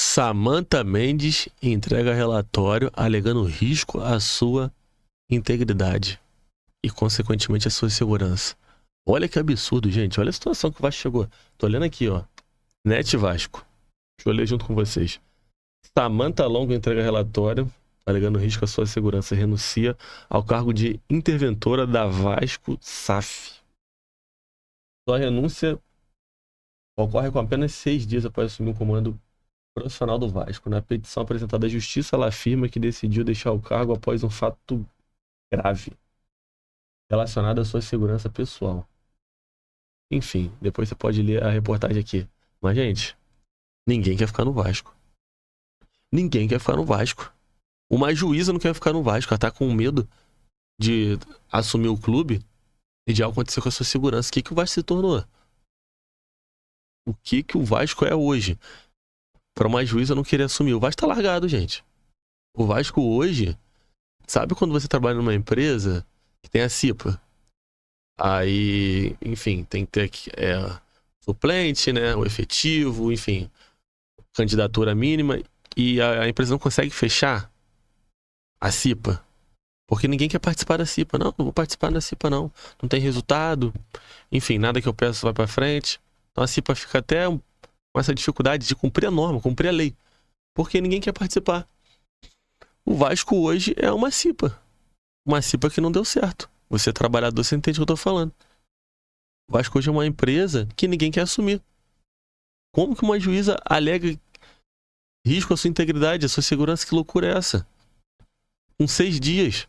Samantha Mendes entrega relatório alegando risco à sua integridade e, consequentemente, à sua segurança. Olha que absurdo, gente. Olha a situação que o Vasco chegou. Tô olhando aqui, ó. Net Vasco. Deixa eu ler junto com vocês. Samantha Longo entrega relatório alegando risco à sua segurança e renuncia ao cargo de interventora da Vasco SAF. Sua renúncia ocorre com apenas 6 dias após assumir o comando profissional do Vasco. Na petição apresentada à Justiça, ela afirma que decidiu deixar o cargo após um fato grave relacionado à sua segurança pessoal. Enfim, depois você pode ler a reportagem aqui. Mas, gente, ninguém quer ficar no Vasco. Ninguém quer ficar no Vasco. Uma juíza não quer ficar no Vasco. Ela tá com medo de assumir o clube e de algo acontecer com a sua segurança. O que o Vasco se tornou? O que o Vasco é hoje? Para uma juíza não querer assumir. O Vasco tá largado, gente. O Vasco hoje... Sabe quando você trabalha numa empresa que tem a CIPA? Aí, enfim, tem que ter suplente, né? O efetivo, enfim, candidatura mínima. E a empresa não consegue fechar a CIPA. Porque ninguém quer participar da CIPA. Não vou participar da CIPA, não. Não tem resultado. Enfim, nada que eu peço vai pra frente. Então a CIPA fica até com essa dificuldade de cumprir a norma, cumprir a lei. Porque ninguém quer participar. O Vasco hoje é uma CIPA. Uma CIPA que não deu certo. Você, trabalhador, você entende o que eu tô falando. O Vasco hoje é uma empresa que ninguém quer assumir. Como que uma juíza alega risco à sua integridade, à sua segurança? Que loucura é essa? Com 6 dias.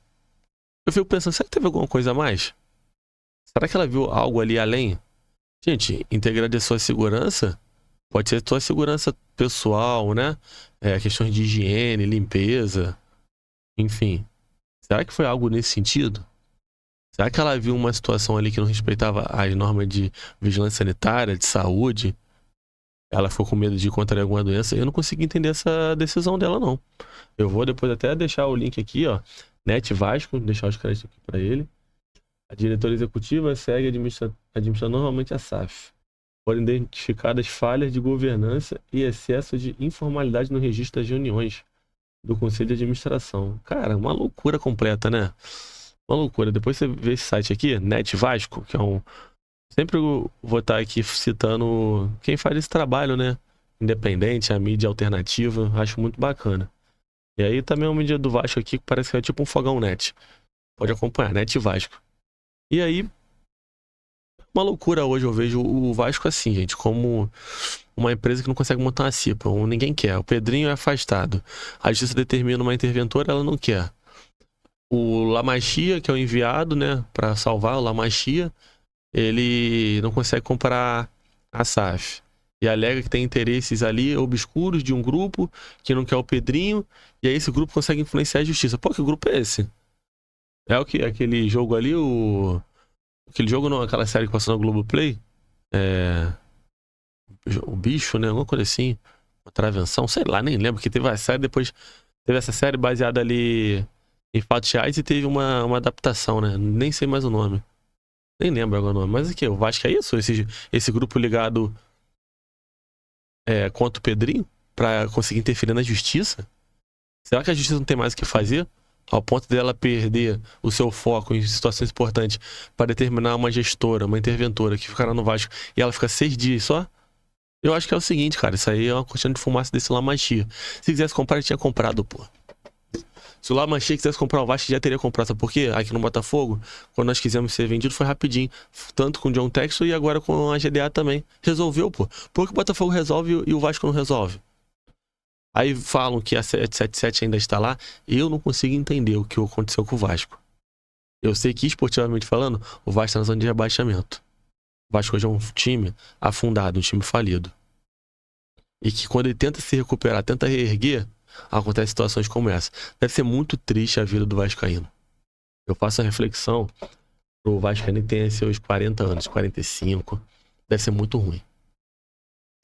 Eu fico pensando, será que teve alguma coisa a mais? Será que ela viu algo ali além? Gente, integridade à sua segurança pode ser a sua segurança pessoal, né? Questões de higiene, limpeza, enfim. Será que foi algo nesse sentido? Será que ela viu uma situação ali que não respeitava as normas de vigilância sanitária, de saúde? Ela ficou com medo de contrair alguma doença? Eu não consegui entender essa decisão dela, não. Eu vou depois até deixar o link aqui, ó. Net Vasco, deixar os créditos aqui para ele. A diretora executiva segue administrando normalmente a SAF. Foram identificadas falhas de governança e excesso de informalidade no registro das reuniões do Conselho de Administração. Cara, uma loucura completa, né? Uma loucura. Depois você vê esse site aqui, Net Vasco, que é um... Sempre eu vou estar aqui citando quem faz esse trabalho, né? Independente, a mídia alternativa. Acho muito bacana. E aí também é uma mídia do Vasco aqui que parece que é tipo um fogão net. Pode acompanhar, Net Vasco. E aí, uma loucura hoje eu vejo o Vasco assim, gente, como uma empresa que não consegue montar uma CIPA. Ninguém quer. O Pedrinho é afastado. A justiça determina uma interventora, ela não quer. O Lamachia, que é o enviado, né, para salvar o Lamachia, ele não consegue comprar a SAF. E alega que tem interesses ali obscuros de um grupo que não quer o Pedrinho, e aí esse grupo consegue influenciar a justiça. Pô, que grupo é esse? É o que? Aquele jogo ali, aquele jogo não, aquela série que passou no Globoplay? O Bicho, né? Alguma coisa assim. Uma Travenção, sei lá, nem lembro. Que teve a série, depois teve essa série baseada ali em fatos reais e teve uma adaptação, né? Nem sei mais o nome. Nem lembro agora o nome. Mas aqui, o Vasco é isso? Esse grupo ligado contra o Pedrinho pra conseguir interferir na justiça? Será que a justiça não tem mais o que fazer? Ao ponto dela perder o seu foco em situações importantes para determinar uma gestora, uma interventora que ficará no Vasco e ela fica 6 dias só? Eu acho que é o seguinte, cara. Isso aí é uma cortina de fumaça desse Lamachia. Se quisesse comprar, ele tinha comprado, pô. Se o Lamachia quisesse comprar o Vasco, já teria comprado. Sabe por quê? Aqui no Botafogo, quando nós quisemos ser vendido, foi rapidinho. Tanto com o John Textor e agora com a GDA também. Resolveu, pô. Por que o Botafogo resolve e o Vasco não resolve? Aí falam que a 777 ainda está lá. Eu não consigo entender o que aconteceu com o Vasco. Eu sei que, esportivamente falando, o Vasco está na zona de rebaixamento. O Vasco hoje é um time afundado, um time falido. E que quando ele tenta se recuperar, tenta reerguer, acontecem situações como essa. Deve ser muito triste a vida do vascaíno. Eu faço a reflexão pro vascaíno que tem seus 40 anos, 45. Deve ser muito ruim.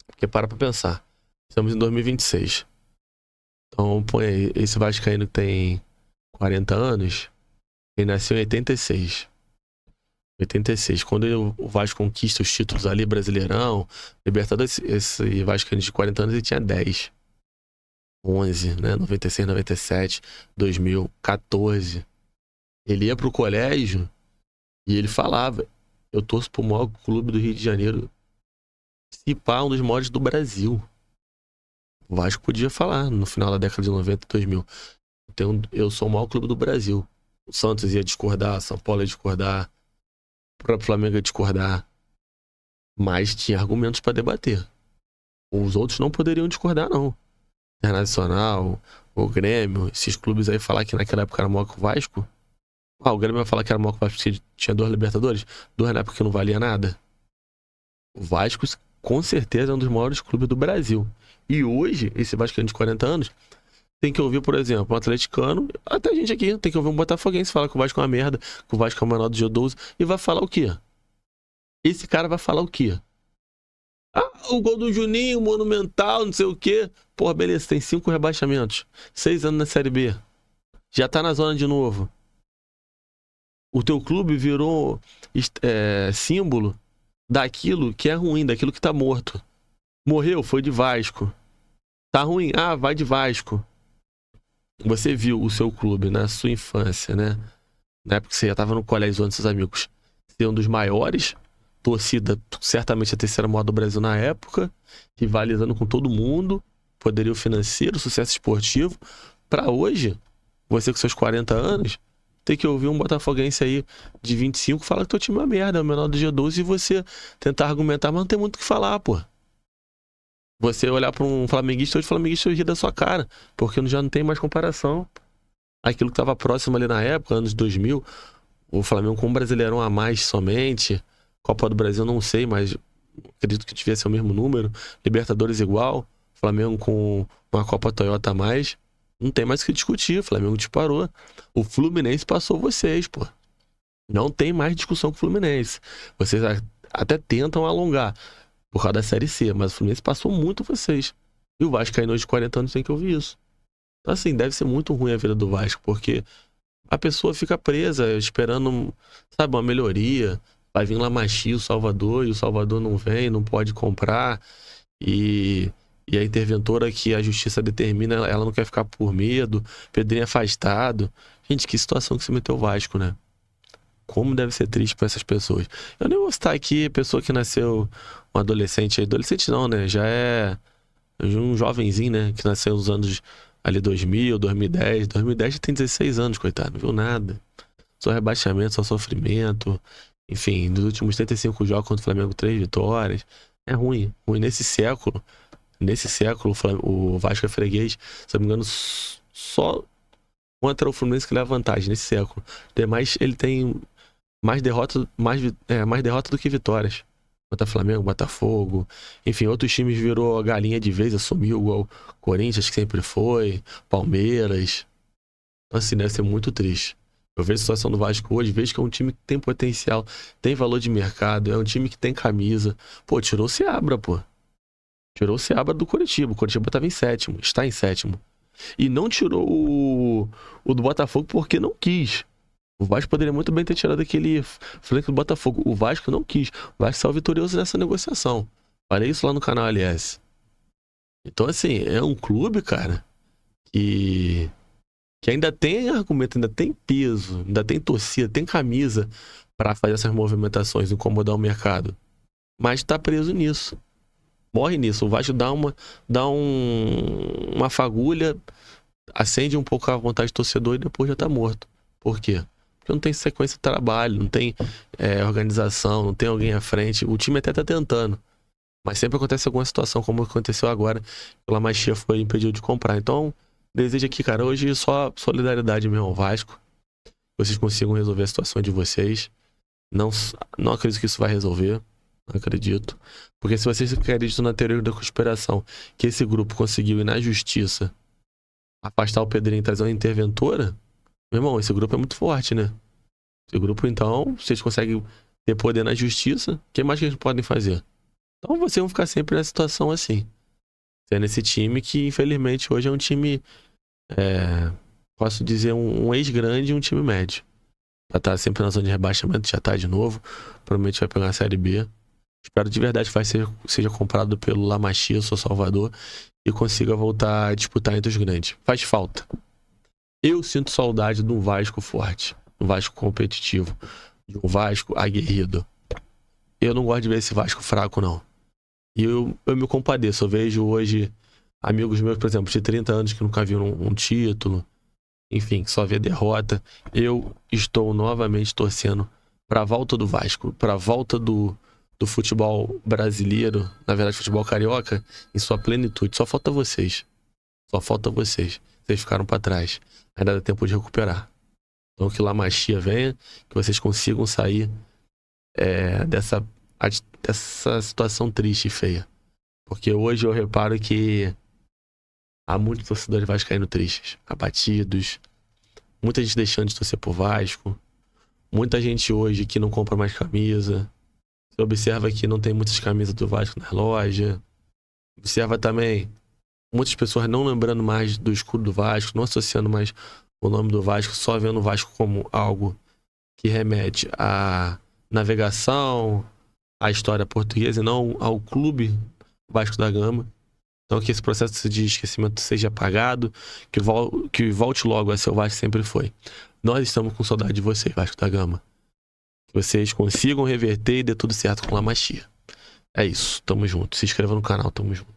Porque para pra pensar. Estamos em 2026. Então, põe aí, esse vascaíno que tem 40 anos, ele nasceu em 86. 86. Quando o Vasco conquista os títulos ali, Brasileirão, Libertadores, esse vascaíno de 40 anos, ele tinha 10. 11, né? 96, 97, 2000, 14. Ele ia pro colégio e ele falava: eu torço pro maior clube do Rio de Janeiro, se pá, um dos maiores do Brasil. O Vasco podia falar no final da década de 90, 2000. Então, eu sou o maior clube do Brasil. O Santos ia discordar, São Paulo ia discordar, o próprio Flamengo ia discordar. Mas tinha argumentos para debater. Os outros não poderiam discordar, não. Internacional, o Grêmio, esses clubes aí falar que naquela época era maior que o Vasco. O Grêmio vai falar que era maior que o Vasco porque tinha 2 Libertadores? 2 na época que não valia nada. O Vasco, com certeza, é um dos maiores clubes do Brasil. E hoje, esse Vascaíno de 40 anos, tem que ouvir, por exemplo, um atleticano, até a gente aqui, tem que ouvir um botafoguense falar que o Vasco é uma merda, que o Vasco é o menor do G12, e vai falar o quê? Esse cara vai falar o quê? Ah, o gol do Juninho, monumental, não sei o quê. Pô, beleza, tem 5 rebaixamentos, 6 anos na Série B. Já tá na zona de novo. O teu clube virou símbolo daquilo que é ruim, daquilo que tá morto. Morreu, foi de Vasco. Tá ruim, vai de Vasco. Você viu o seu clube na sua infância, né? Na época que você já tava no colégio onde seus amigos, ser um dos maiores, torcida certamente a terceira maior do Brasil na época, rivalizando com todo mundo, poderio financeiro, sucesso esportivo. Pra hoje, você com seus 40 anos, tem que ouvir um botafoguense aí de 25 falar que teu time é uma merda, é o menor do G12, e você tentar argumentar, mas não tem muito o que falar, pô. Você olhar pra um flamenguista, hoje o flamenguista rir da sua cara, porque já não tem mais comparação. Aquilo que estava próximo ali na época, anos 2000, o Flamengo com um Brasileirão a mais somente, Copa do Brasil não sei, mas acredito que devia ser o mesmo número, Libertadores igual, Flamengo com uma Copa Toyota a mais, não tem mais o que discutir, o Flamengo disparou. O Fluminense passou vocês, pô. Não tem mais discussão com o Fluminense. Vocês até tentam alongar por causa da Série C, mas o Fluminense passou muito vocês. E o Vasco aí de 40 anos tem que ouvir isso. Então, assim, deve ser muito ruim a vida do Vasco, porque a pessoa fica presa, esperando, sabe, uma melhoria. Vai vir lá Machio, Salvador, e o Salvador não vem, não pode comprar. E a interventora que a justiça determina, ela não quer ficar por medo, Pedrinho afastado. Gente, que situação que se meteu o Vasco, né? Como deve ser triste para essas pessoas. Eu nem vou citar aqui a pessoa que nasceu um adolescente. Adolescente não, né? Já é um jovenzinho, né? Que nasceu nos anos ali 2000, 2010. 2010 já tem 16 anos, coitado. Não viu nada. Só rebaixamento, só sofrimento. Enfim, nos últimos 35 jogos contra o Flamengo, 3 vitórias. É ruim. Ruim nesse século. Nesse século, o Vasco é freguês. Se eu não me engano, só contra o Fluminense que leva vantagem nesse século. Demais, ele tem mais derrota do que vitórias. Contra Flamengo, Botafogo, enfim, outros times virou a galinha de vez, assumiu igual Corinthians, que sempre foi, Palmeiras. Então, assim, deve ser muito triste. Eu vejo a situação do Vasco hoje, vejo que é um time que tem potencial, tem valor de mercado, é um time que tem camisa. Pô, tirou o Seabra, pô. Tirou o Seabra do Curitiba. O Curitiba estava em 7º, está em 7º. E não tirou o do Botafogo porque não quis. O Vasco poderia muito bem ter tirado aquele flanco do Botafogo. O Vasco não quis. O Vasco saiu vitorioso nessa negociação. Falei isso lá no canal, aliás. Então, assim, é um clube, cara, que ainda tem argumento, ainda tem peso, ainda tem torcida, tem camisa pra fazer essas movimentações, incomodar o mercado. Mas tá preso nisso. Morre nisso. O Vasco dá uma fagulha, acende um pouco a vontade do torcedor e depois já tá morto. Por quê? Porque não tem sequência de trabalho, não tem organização, não tem alguém à frente. O time até tá tentando, mas sempre acontece alguma situação, como aconteceu agora, que o La Machia foi impedido de comprar. Então, desejo aqui, cara, hoje só solidariedade mesmo ao Vasco. Vocês consigam resolver a situação de vocês. Não acredito que isso vai resolver. Não acredito. Porque se vocês acreditam na teoria da conspiração, que esse grupo conseguiu ir na justiça afastar o Pedrinho e trazer uma interventora, meu irmão, esse grupo é muito forte, né? Esse grupo, então, vocês conseguem ter poder na justiça, o que mais que eles podem fazer? Então vocês vão ficar sempre nessa situação assim. Sendo esse time que, infelizmente, hoje é um time, posso dizer, um ex-grande e um time médio. Já tá sempre na zona de rebaixamento, já tá de novo. Provavelmente vai pegar a Série B. Espero de verdade que seja comprado pelo La Masia, seu Salvador, e consiga voltar a disputar entre os grandes. Faz falta. Eu sinto saudade de um Vasco forte, um Vasco competitivo, de um Vasco aguerrido. Eu não gosto de ver esse Vasco fraco, não. E eu me compadeço. Eu vejo hoje amigos meus, por exemplo, de 30 anos que nunca viram um título, enfim, que só vê derrota. Eu estou novamente torcendo para a volta do Vasco, para a volta do futebol brasileiro, na verdade, futebol carioca, em sua plenitude. Só falta vocês. Só falta vocês. Vocês ficaram para trás. Ainda dá tempo de recuperar. Então que La Masia venha, que vocês consigam sair dessa situação triste e feia. Porque hoje eu reparo que há muitos torcedores vascaínos tristes, abatidos, muita gente deixando de torcer por Vasco, muita gente hoje que não compra mais camisa. Você observa que não tem muitas camisas do Vasco na loja. Observa também muitas pessoas não lembrando mais do escudo do Vasco, não associando mais o nome do Vasco, só vendo o Vasco como algo que remete à navegação, à história portuguesa e não ao clube Vasco da Gama. Então que esse processo de esquecimento seja apagado, que volte logo a ser o Vasco sempre foi. Nós estamos com saudade de vocês, Vasco da Gama. Que vocês consigam reverter e dê tudo certo com La Masia. É isso, tamo junto. Se inscreva no canal, tamo junto.